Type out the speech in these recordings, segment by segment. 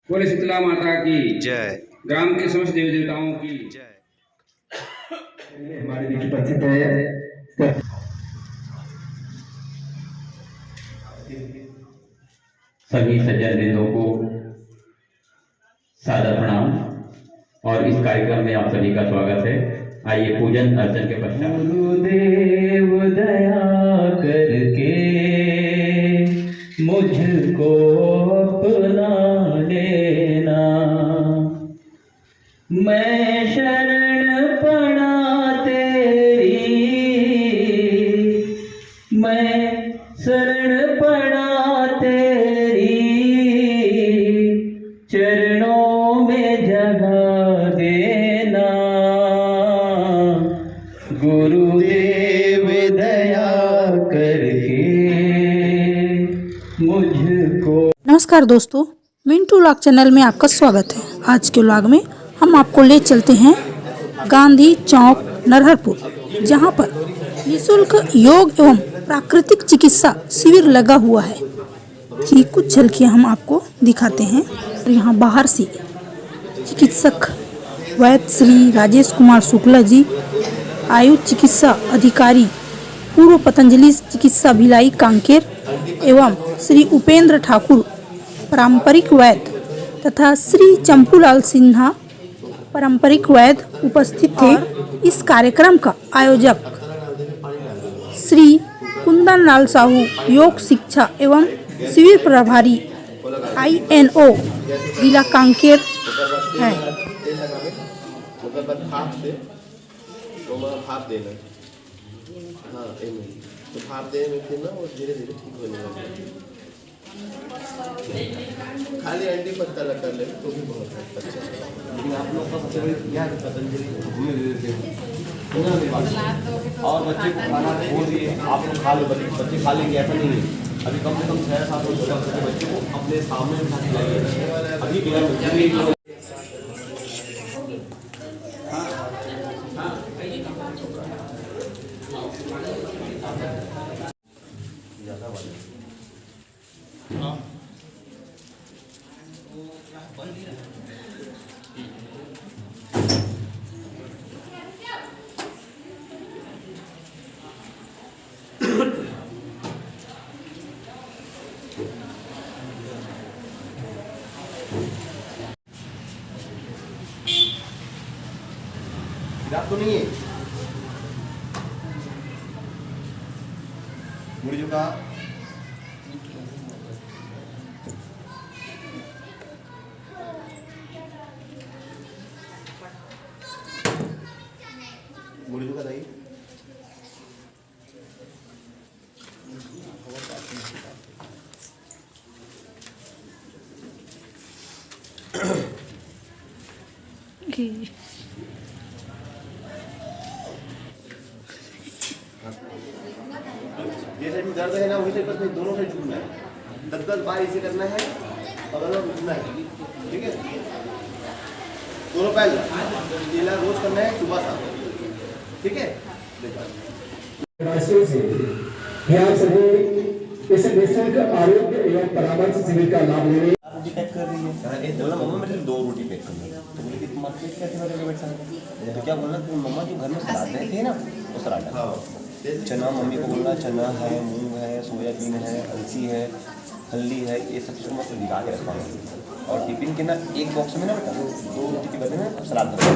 बोले शीतला माता की जय। ग्राम के समस्त देवी देवताओं की जय। हमारे बीच उपस्थित है सभी सज्जनवृंदों को सादर प्रणाम और इस कार्यक्रम में आप सभी का स्वागत है। आइए पूजन अर्चन के पश्चात गुरुदेव दया करके मुझको अपना लेना, मैं शरण पड़ा तेरी, मैं शरण पड़ा तेरी, चरणों में जगह देना, गुरुदेव दया करके मुझको। नमस्कार दोस्तों, मिंटू व्लॉग चैनल में आपका स्वागत है। आज के व्लॉग में हम आपको ले चलते हैं गांधी चौक नरहरपुर, जहां पर निःशुल्क योग एवं प्राकृतिक चिकित्सा शिविर लगा हुआ है कि कुछ झलकियां हम आपको दिखाते हैं। और यहां बाहर से चिकित्सक वैद्य श्री राजेश कुमार शुक्ला जी, आयुष चिकित्सा अधिकारी पूर्व पतंजलि चिकित्सा भिलाई कांकेर एवं श्री उपेंद्र ठाकुर पारंपरिक वैद्य तथा श्री चंपूलाल सिन्हा पारंपरिक वैद्य उपस्थित थे। इस कार्यक्रम का आयोजक श्री कुंदन लाल साहू योग शिक्षा एवं शिविर प्रभारी INO जिला कांकेर है। तो भाप देने में फिर ना वो धीरे धीरे ठीक होने लगेगा। खाली अंडी पत्ता कर ले तो भी बहुत अच्छा है। लेकिन आप लोग का सबसे बड़ी क्या है, पतंजलि घूमे देते हैं और बच्चे को खाना छोड़ दिए, आप लोग खा लो, बच्चे खा लेंगे ऐसा नहीं है। अभी कम से कम 6-7 छोटे बच्चे को अपने सामने बिठा के लाइए। अभी बिना तो नहीं है मुर्जो का मुर्जो का दही ये साइड में दर्द है ना, वही साइड पर दोनों साइड झूमना है। 10-10 बार इसे करना है और अगर झूमना है, ठीक है। दोनों पैर ये रोज करना है सुबह शाम, ठीक है। यहाँ सभी इस निःशुल्क आरोग्य एवं परामर्श शिविर का लाभ लेने रोटी पैक कर रही है। बोला मम्मा मेरे 2 रोटी पैक करनी है, तो बोली कि मार्केट कैसे मेरे बैठ सकते। तो क्या बोलना कि मम्मा जो घर में सलाद रहे थे ना, वो सलाद चना, मम्मी को बोलना चना है, मूंग है, सोयाबीन है, अलसी है, हल्दी है, ये सब चीज़ मैं भिगा के रखा हूँ। और टिफिन के ना एक बॉक्स में ना बेटा 2 रोटी के बदले में सलाद रखा,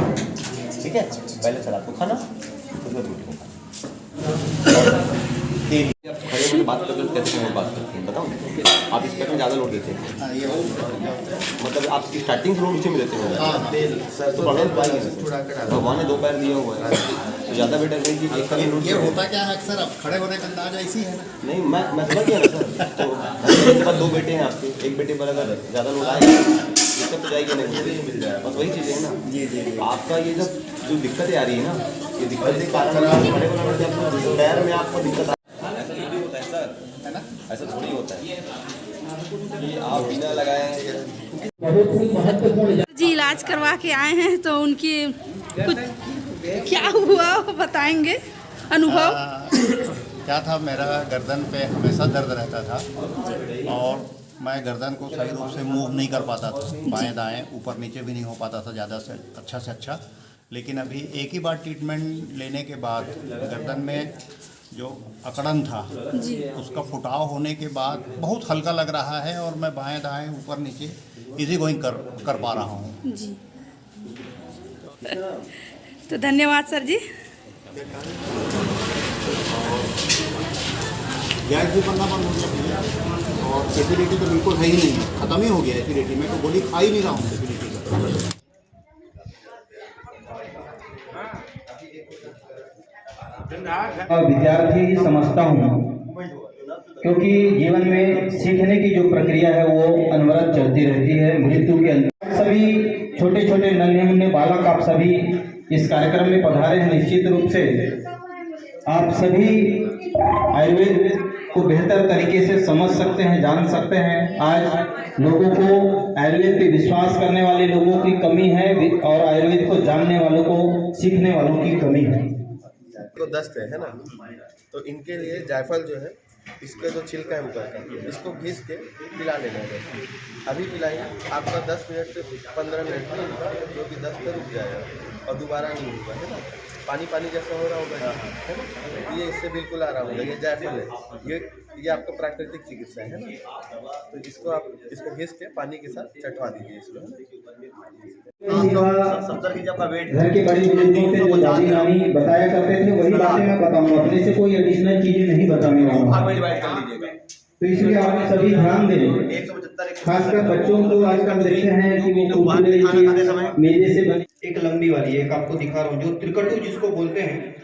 ठीक है। पहले सलाद को खाना, उसके बाद रोटी को खाना। तेल खड़े होकर बात करते हो कैसे बात करते हैं बताओ। आप इस पैक में ज़्यादा लोड देते हैं, मतलब आपकी स्टार्टिंग लोड नीचे में देते हैं। सर तो भगवान ने 2 पैर दिया हुआ है, तो ज़्यादा बेटर है कि एक का लोड। ये होता क्या है अक्सर, अब खड़े होने का अंदाज ऐसी है ना। नहीं मैं समझ गया ना सर। तो इसके बाद 2 बेटे हैं आपके, एक बेटे पर अगर ज़्यादा लोड आएगा दिक्कत तो जाएगी नहीं, मिल जाएगा। बस वही चीज़ है ना। जी आपका ये जो दिक्कतें आ रही है ना, ये दिक्कत के कारण खड़े होना पड़ता है, पैर में आपको दिक्कत ऐसा थोड़ी होता है सर, है ना। ऐसा थोड़ी होता है कि आप बिना लगाए बहुत ही महत्वपूर्ण जी इलाज करवा के आए हैं, तो उनकी कुछ क्या हुआ वो बताएंगे अनुभव। क्या था, मेरा गर्दन पे हमेशा दर्द रहता था और मैं गर्दन को सही रूप से मूव नहीं कर पाता था, बाएं दाएं ऊपर नीचे भी नहीं हो पाता था ज़्यादा से अच्छा। लेकिन अभी एक ही बार ट्रीटमेंट लेने के बाद गर्दन में जो अकड़न था उसका फुटाव होने के बाद बहुत हल्का लग रहा है और मैं बाएं दाएं ऊपर नीचे इजी गोइंग कर पा रहा हूँ जी। तो धन्यवाद सर जी। गैस भी बनना बंद हो गया भैया और एसिडिटी तो बिल्कुल है ही नहीं है, ख़त्म ही हो गया एसिडिटी। मैं तो गोली खा ही नहीं रहा हूँ एसिडिटी का। विद्यार्थी समझता हूँ, क्योंकि जीवन में सीखने की जो प्रक्रिया है वो अनवरत चलती रहती है। मृत्यु के अंदर सभी छोटे छोटे नन्हे मुन्ने बालक आप सभी इस कार्यक्रम में पधारे हैं। निश्चित रूप से आप सभी आयुर्वेद को बेहतर तरीके से समझ सकते हैं, जान सकते हैं। आज लोगों को आयुर्वेद पे विश्वास करने वाले लोगों की कमी है और आयुर्वेद को जानने वालों को, सीखने वालों की कमी है। तो दस्त है ना, तो इनके लिए जायफल जो है, इसका जो छिलका है ऊपर का, इसको घिस के पिला लेना है। अभी पिलाइए, आपका 10 मिनट से 15 मिनट में जो कि दस्त रुक जाएगा और दोबारा नहीं होगा, है ना। पानी पानी जैसा हो रहा होगा, है ना, ये इससे बिल्कुल आराम होगा। ये जायफल है, ये आपका प्राकृतिक चिकित्सा है ना। तो इसको घिस के पानी के साथ चटवा दीजिए इसको। घर के बड़े बुजुर्गों से जो दादी नानी बताया करते थे वही बातें मैं बताऊंगा, अपने से कोई एडिशनल चीजें नहीं बताने वाला हूँ। तो इसलिए आप सभी ध्यान दें, खासकर बच्चों को आजकल देखते हैं कि वो मैदे से बनी एक लंबी वाली, एक आपको दिखा रहा हूँ, जो त्रिकटु जिसको बोलते हैं।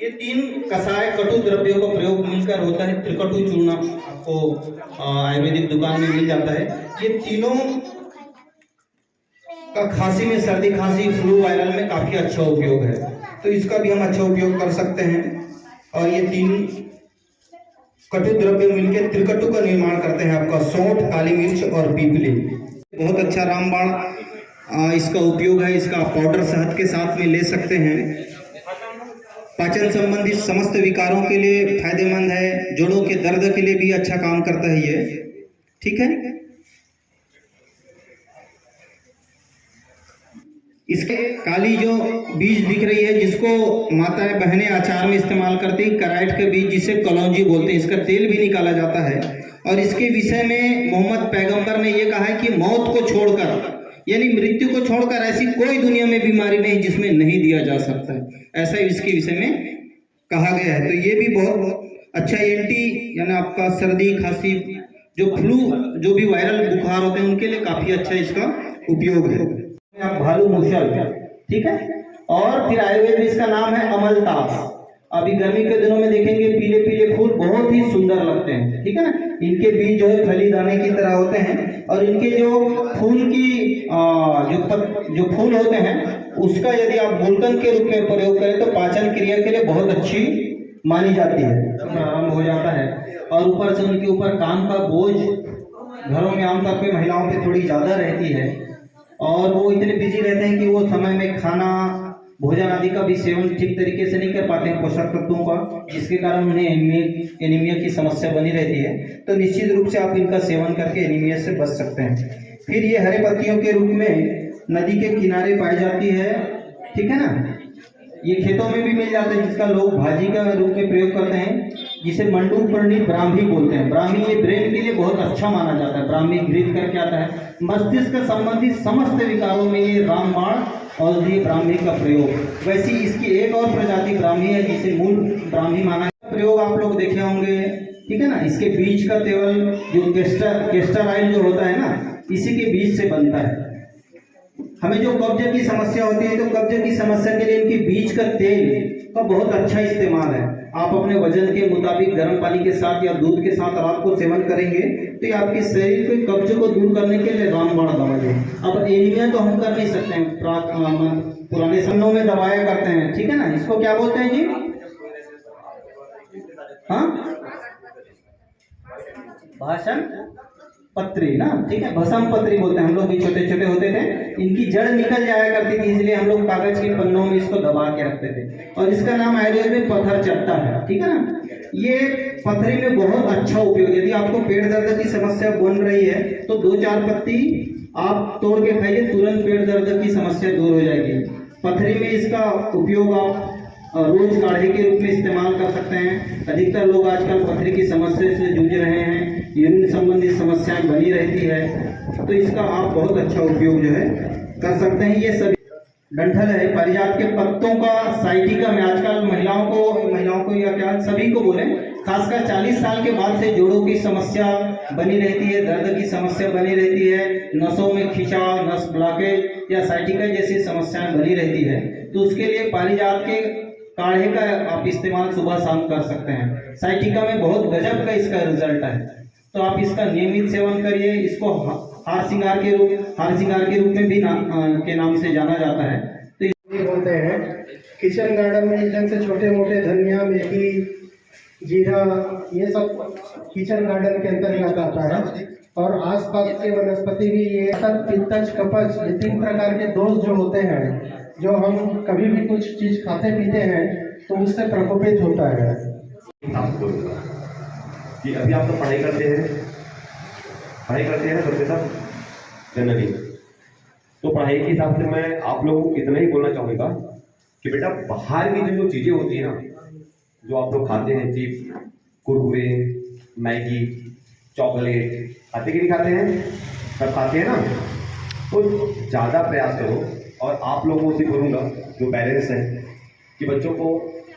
ये 3 कषाय कटु द्रव्यों का प्रयोग मिलकर होता है त्रिकटु चूर्ण। आपको आयुर्वेदिक दुकान में मिल जाता है। ये तीनों का खांसी में, सर्दी खांसी फ्लू वायरल में काफी अच्छा उपयोग है, तो इसका भी हम अच्छा उपयोग कर सकते हैं। और ये 3 कटु द्रव्य मिलकर त्रिकटु का निर्माण करते हैं। आपका सौंठ, काली मिर्च और पीपली। बहुत अच्छा रामबाण इसका उपयोग है। इसका पाउडर शहद के साथ में ले सकते हैं। पाचन संबंधित समस्त विकारों के लिए फायदेमंद है। जोड़ों के दर्द के लिए भी अच्छा काम करता है ये, ठीक है। इसके काली जो बीज दिख रही है, जिसको माताएं बहनें अचार में इस्तेमाल करती हैं, कराइट के बीज जिसे कलौंजी बोलते हैं, इसका तेल भी निकाला जाता है। और इसके विषय में मोहम्मद पैगंबर ने ये कहा है कि मौत को छोड़कर, यानी मृत्यु को छोड़कर ऐसी कोई दुनिया में बीमारी नहीं जिसमें नहीं दिया जा सकता है, ऐसा इसके विषय में कहा गया है। तो ये भी बहुत अच्छा एंटी, यानी आपका सर्दी खांसी, जो फ्लू, जो भी वायरल बुखार होते हैं उनके लिए काफी अच्छा इसका उपयोग है। आप भालू मूसल, ठीक है। और फिर आयुर्वेद में इसका नाम है अमलतास। अभी गर्मी के दिनों में देखेंगे पीले पीले फूल बहुत ही सुंदर लगते हैं, ठीक है ना। इनके बीज जो है फली दाने की तरह होते हैं और इनके जो फूल की जो फूल होते हैं उसका यदि आप गुलकंद के रूप में प्रयोग करें तो पाचन क्रिया के लिए बहुत अच्छी मानी जाती है, आराम हो जाता है। और ऊपर से उनके ऊपर काम का बोझ घरों में आमतौर पर महिलाओं पर थोड़ी ज़्यादा रहती है और वो इतने बिजी रहते हैं कि वो समय में खाना भोजन आदि का भी सेवन ठीक तरीके से नहीं कर पाते हैं, पोषक तत्वों का, जिसके कारण उन्हें एनीमिया की समस्या बनी रहती है। तो निश्चित रूप से आप इनका सेवन करके एनीमिया से बच सकते हैं। फिर ये हरे पत्तियों के रूप में नदी के किनारे पाई जाती है, ठीक है ना। ये खेतों में भी मिल जाता है, जिसका लोग भाजी का रूप में प्रयोग करते हैं, जिसे मंडूपर्णी ब्राह्मी बोलते हैं। ब्राह्मी ये ब्रेन के लिए बहुत अच्छा माना जाता है। ब्राह्मी घृत करके आता है। मस्तिष्क संबंधित समस्त विकारों में ये रामबाण और ये ब्राह्मी का प्रयोग। वैसे इसकी एक और प्रजाति ब्राह्मी है जिसे मूल ब्राह्मी माना प्रयोग आप लोग देखे होंगे, ठीक है ना। इसके बीज का तेल जो केस्टर ऑयल जो होता है ना, इसी के बीज से बनता है। हमें जो कब्ज की समस्या होती है तो कब्ज की समस्या के लिए इनके बीज का तेल का बहुत अच्छा इस्तेमाल है। आप अपने वजन के मुताबिक गर्म पानी के साथ या दूध के साथ रात को सेवन करेंगे तो ये आपके शरीर के कब्ज को दूर करने के लिए रामबाण दवा है। अब एनीमिया तो हम कर नहीं सकते हैं, पुराने समयों में दवाया करते हैं, ठीक है ना। इसको क्या बोलते हैं जी? हाँ, भाषण पत्री ना, ठीक है, भसम पत्री बोलते हैं। हम लोग भी छोटे छोटे होते थे, इनकी जड़ निकल जाया करती थी, इसलिए हम लोग कागज के पन्नों में इसको दबा के रखते थे। और इसका नाम आयुर्वेद में पत्थर चट्टा है, ठीक है ना। ये पथरी में बहुत अच्छा उपयोग। यदि आपको पेट दर्द की समस्या बन रही है तो 2-4 पत्ती आप तोड़ के खाइए, तुरंत पेट दर्द की समस्या दूर हो जाएगी। पथरी में इसका उपयोग आप रोज काढ़े के रूप में इस्तेमाल कर सकते हैं। अधिकतर लोग आजकल पथरी की समस्या से जूझ रहे हैं, यूरिन संबंधित समस्याएं बनी रहती है, तो इसका आप बहुत अच्छा उपयोग जो है कर सकते हैं। ये सभी डंठल है, पारिजात के पत्तों का साइटिका में आजकल महिलाओं को या क्या सभी को बोले, खासकर 40 साल के बाद से जोड़ों की समस्या बनी रहती है, दर्द की समस्या बनी रहती है, नसों में खिंचाव, नस ब्लॉकेज या साइटिका जैसी समस्याएं बनी रहती है, तो उसके लिए पारिजात के काढ़े का आप इस्तेमाल सुबह शाम कर सकते हैं। साइटिका में बहुत गजब का इसका रिजल्ट है, तो आप इसका नियमित सेवन करिए। इसको हार श्रृंगार के रूप में भी के नाम से जाना जाता है। तो ये बोलते हैं किचन गार्डन में जैसे छोटे मोटे धनिया, मेथी, जीरा, ये सब किचन गार्डन के अंतर्गत आता है। और आसपास के वनस्पति भी ये पित्तज, कपज, ये 3 प्रकार के दोष जो होते हैं, जो हम कभी भी कुछ चीज खाते पीते हैं तो उससे प्रकोपित होता है। आपको बोलूँगा कि अभी आप तो पढ़ाई करते हैं ना सबके सब जनरली, तो पढ़ाई के हिसाब से मैं आप लोगों को इतना ही बोलना चाहूँगा कि बेटा बाहर की जो चीज़ें होती है ना, जो आप लोग खाते हैं, चिप्स, कुरकुरे, मैगी, चॉकलेट, खाते कि नहीं खाते हैं? सब खाते हैं ना, तो ज़्यादा प्रयास करो। और आप लोगों से बोलूँगा जो पेरेंट्स हैं कि बच्चों को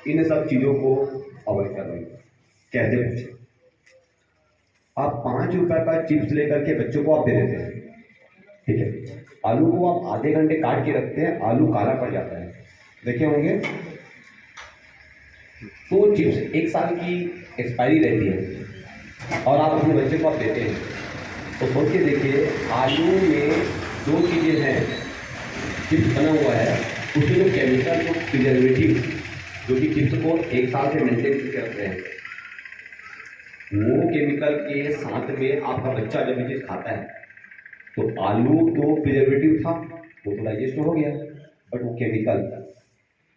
इन सब चीज़ों को अवॉइड कर रहे हैं। कैसे पूछे? आप 5 रुपए का चिप्स लेकर के बच्चों को आप दे देते हैं, ठीक है, आलू को आप आधे घंटे काट के रखते हैं, आलू काला पड़ जाता है, देखे होंगे। तो चिप्स 1 साल की एक्सपायरी रहती है और आप अपने बच्चे को आप देते हैं, तो सोच के देखिए आलू में जो चीज़ें हैं, चिप्स बना हुआ है, उसमें जो केमिकल, जो प्रिजर्वेटिव, जो कि चिप्स को 1 साल से मेंटेन करके रख रहे हैं, वो केमिकल के साथ में आपका बच्चा जब ये चीज़ खाता है, तो आलू तो प्रिजर्वेटिव था, वो तो डाइजेस्ट हो गया, बट वो केमिकल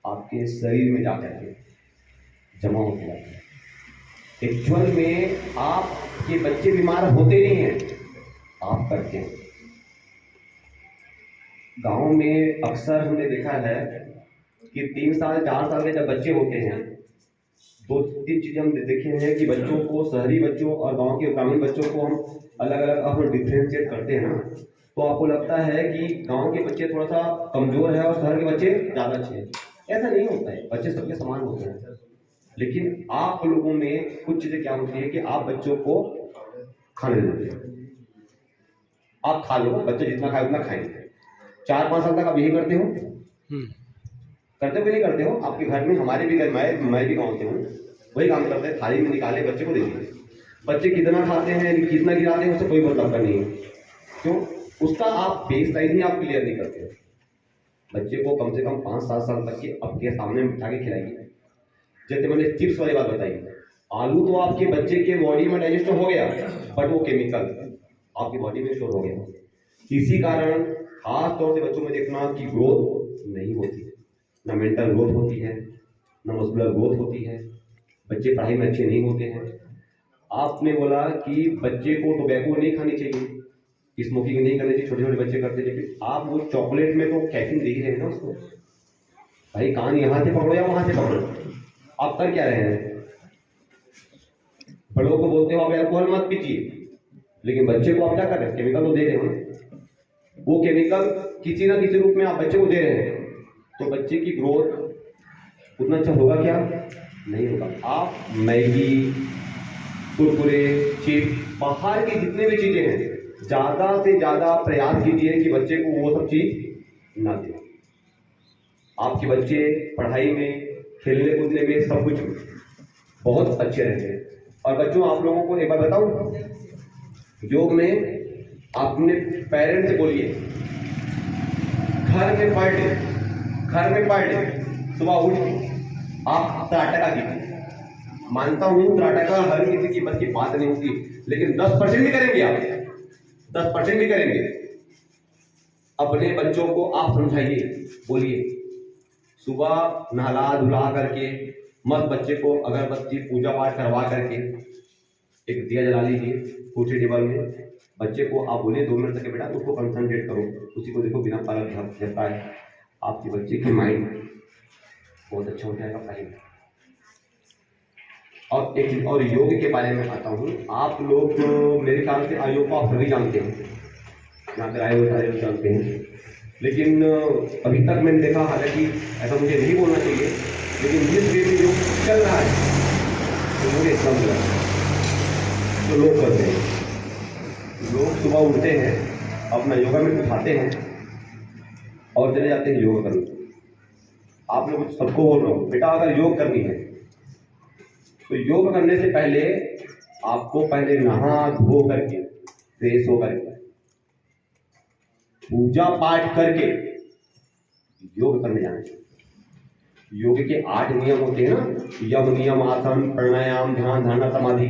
आपके शरीर में जाकर के जमा होते जाते हैं। एक्चुअल में आपके बच्चे बीमार होते नहीं हैं, आप करते हैं। गांव में अक्सर हमने देखा है कि 3 साल 4 साल के जब बच्चे होते हैं, 2-3 चीज़ें हम देखे हैं कि बच्चों को, शहरी बच्चों और गांव के ग्रामीण बच्चों को हम अलग अलग हम डिफ्रेंशिएट करते हैं ना, तो आपको लगता है कि गांव के बच्चे थोड़ा सा कमज़ोर है और शहर के बच्चे ज़्यादा अच्छे हैं। ऐसा नहीं होता है, बच्चे सबके समान होते हैं, लेकिन आप लोगों में कुछ चीज़ें क्या होती है कि आप बच्चों को खाने देते हैं। आप खा लो, बच्चे जितना खाए उतना खाएंगे। 4-5 साल तक आप यही करते हो, करते हो कि नहीं करते हो? आपके घर में, हमारे भी घर, मैं भी गाँव से हूँ, वही काम करते हैं, थाली में निकाले बच्चे को दे दिए। बच्चे कितना खाते हैं, कितना गिराते हैं, उससे कोई मतलब नहीं है। क्यों? उसका आप बेस लाइन ही आप क्लियर नहीं करते हो। बच्चे को कम से कम 5-7 साल तक के आपके सामने बिठा के खिलाइए। जैसे मैंने चिप्स वाली बात बताई, आलू तो आपके बच्चे के बॉडी में डाइजेस्ट हो गया, बट वो केमिकल आपकी बॉडी में स्टोर हो गया। इसी कारण खास तौर से बच्चों में देखना कि ग्रोथ नहीं होती, ना मेंटल ग्रोथ होती है, ना मस्कुलर ग्रोथ होती है, बच्चे पढ़ाई में अच्छे नहीं होते हैं। आपने बोला कि बच्चे को टोबैको नहीं खानी चाहिए, स्मोकिंग नहीं करनी चाहिए, छोटे छोटे बच्चे करते, लेकिन आप वो चॉकलेट में तो कैफीन दे ही रहे हैं ना उसको। भाई कान यहाँ से पकड़ो या वहाँ से पकड़ो, आप कर क्या रहे हैं? बड़ों को बोलते हो आप अल्कोहल मत पीजिए, लेकिन बच्चे को आप क्या कर रहे हैं? केमिकल तो दे रहे हो। वो केमिकल किसी ना किसी रूप में आप बच्चे को दे रहे हैं, तो बच्चे की ग्रोथ उतना अच्छा होगा क्या? नहीं होगा। आप मैगी, कुरकुरे, चिप्स, बाहर की जितने भी चीज़ें हैं, ज़्यादा से ज़्यादा प्रयास कीजिए कि बच्चे को वो सब चीज़ ना दें। आपके बच्चे पढ़ाई में, खेलने कूदने में, सब कुछ में बहुत अच्छे रहते हैं। और बच्चों, आप लोगों को एक बात बताऊं, योग में अपने पेरेंट्स से बोलिए, घर में पर डे सुबह उठ आप त्राटका कीजिए। मानता हूं त्राटका हर किसी की बस की बात नहीं होती, लेकिन 10% भी करेंगे आप, 10% भी करेंगे। अपने बच्चों को आप समझाइए, बोलिए, सुबह नहला धुला करके मस्त बच्चे को अगरबत्ती पूजा पाठ करवा करके एक दिया जला लीजिए कुर्सी टेबल में, बच्चे को आप बोलिए 2 मिनट तक बेटा उसको कंसंट्रेट करो, उसी को देखो बिना पालक झपता है, आपके बच्चे की माइंड बहुत अच्छा हो जाएगा पहले। और एक चीज और योग के बारे में आता हूँ, आप लोग मेरे ख्याल से आयोग को आप सभी जानते हैं, यहाँ पर आए हुए सारे लोग जानते हैं, लेकिन अभी तक मैंने देखा, हालांकि ऐसा मुझे नहीं बोलना चाहिए, लेकिन जिस वे में योग चल रहा है तो मुझे इतना लग रहा है तो लोग करते हैं, लोग सुबह उठते हैं अपना योगा में उठाते हैं और चले जाते हैं योगा करने। आप लोग सबको बोल रहा हूँ बेटा, अगर योग करनी है तो योग करने से पहले आपको पहले नहा धो करके फ्रेश हो करके पूजा पाठ करके योग करने जाना चाहिए। योग के 8 नियम होते हैं ना, यम नियम, आसन, प्राणायाम, ध्यान, धारणा, समाधि।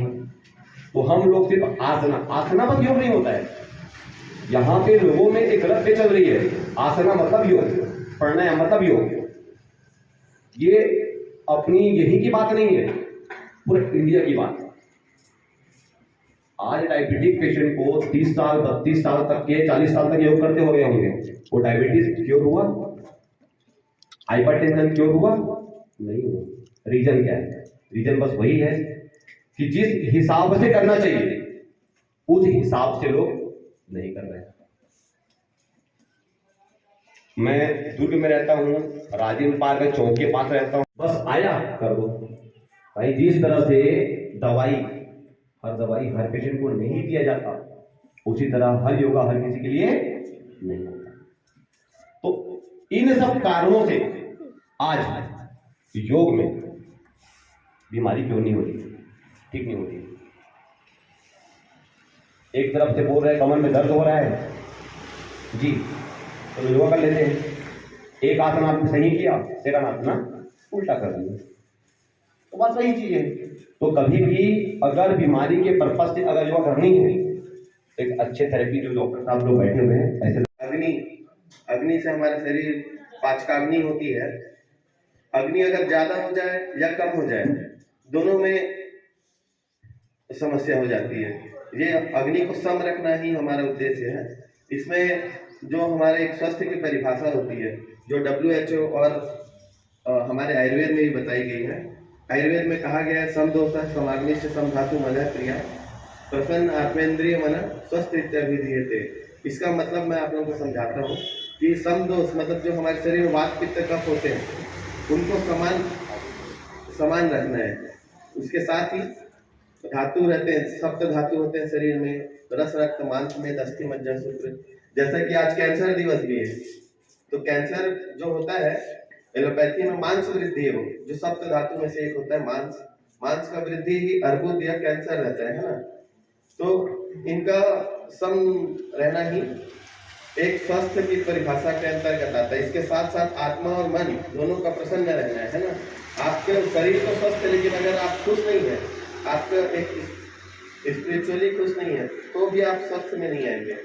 तो हम लोग सिर्फ आसना बस योग नहीं होता है। यहाँ पे लोगों में एक गलत चल रही है, आसना मतलब योग, प्राणायाम मतलब योग। ये अपनी यही की बात नहीं है, पूरे इंडिया की बात है। आज डायबिटिक पेशेंट को 30 साल 32 साल तक के 40 साल तक योग करते हो गए होंगे, वो डायबिटीज क्योर हुआ? हाइपरटेंशन क्योर हुआ? नहीं हुआ। रीजन क्या है? रीजन बस वही है कि जिस हिसाब से करना चाहिए उस हिसाब से लोग नहीं कर रहे हैं। मैं दुर्ग में रहता हूँ, राजेंद्र पार्क चौक के पास रहता हूँ, बस आया कर दो भाई। जिस तरह से हर दवाई हर पेशेंट को नहीं दिया जाता, उसी तरह हर योगा हर किसी के लिए नहीं होता। तो इन सब कारणों से आज योग में बीमारी क्यों नहीं होती, ठीक नहीं होती। एक तरफ से बोल रहे हैं कमर में दर्द हो रहा है जी, तो योगा कर लेते हैं। एक आसन आपने सही किया, सेकंड आसन उल्टा कर दिया, तो बात वही चीज है। तो कभी भी अगर बीमारी के पर्पज से अगर योगा करनी है, एक अच्छे थेरेपी जो डॉक्टर साहब लोग बैठे हुए हैं ऐसे। अग्नि से हमारे शरीर पाचकाग्नि होती है। अग्नि अगर ज्यादा हो जाए या कम हो जाए, दोनों में समस्या हो जाती है। ये अग्नि को सम रखना ही हमारा उद्देश्य है। इसमें जो हमारे एक स्वास्थ्य की परिभाषा होती है, जो WHO और हमारे आयुर्वेद में भी बताई गई है। आयुर्वेद में कहा गया है, सम दोष समाग्निश्च सम धातु मन क्रिया प्रसन्न आत्मेंद्रिय मन स्वस्थ इत्याभिधीयते। इसका मतलब मैं आप लोगों को समझाता हूँ कि सम दोष मतलब जो हमारे शरीर में वात पित्त कफ होते हैं, उनको समान रखना है। उसके साथ ही धातु रहते हैं, सप्त धातु होते हैं शरीर में, रस रक्त मांस में अस्थि मज्जा सूत्र। जैसा कि आज कैंसर दिवस भी है, तो कैंसर जो होता है एलोपैथी में मांस वृद्धि हो, जो सप्त धातु में से एक होता है मांस का वृद्धि ही अर्बुद या कैंसर रहता है ना। तो इनका सम रहना ही एक स्वास्थ्य की परिभाषा के अंतर्गत आता है। इसके साथ साथ आत्मा और मन दोनों का प्रसन्न रहना है ना। आपके शरीर तो स्वस्थ है, लेकिन अगर आप खुश नहीं है, आपका एक स्पिरिचुअली खुश नहीं है, तो भी आप स्वस्थ में नहीं आएंगे।